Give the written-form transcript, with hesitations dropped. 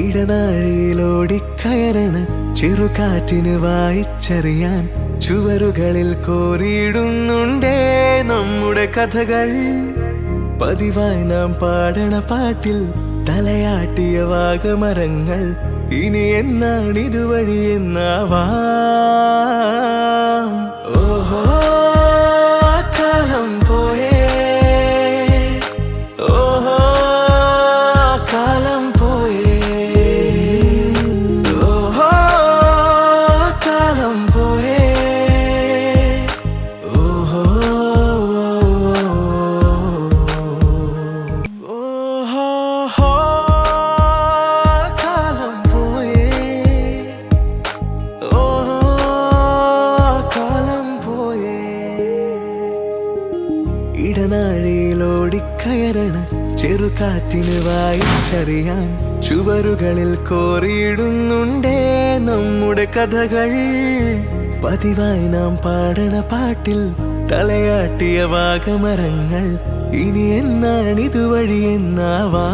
ഇടനാഴിയിലോടിക്കയറണ ചെറുകാറ്റിന് വായിച്ചറിയാൻ ചുവരുകളിൽ കോറിയിടുന്നുണ്ടേ നമ്മുടെ കഥകൾ. പതിവായി നാം പാടണ പാട്ടിൽ തലയാട്ടിയ വാഗമരങ്ങൾ ഇനി എന്നാണിതുവഴി എന്നാവാം. ഓഹോ കാലം പോയേ, ഓഹോ കാലം പോയേ, ഓഹോ കാലം പോയേ, ഓഹോ ഓഹോ കാലം പോയേ, ഓഹോ കാലം പോയേ. ഇടനാഴിയിലോടിക്കയറണ ചെറുകാറ്റിന് വായിച്ചറിയാൻ ചുവരുകളിൽ കോറിയിടുന്നുണ്ടേ നമ്മുടെ കഥകൾ. പതിവായി നാം പാടണ പാട്ടിൽ തലയാട്ടിയ വാഗമരങ്ങൾ ഇനി എന്നാണിതുവഴി എന്നാവാം.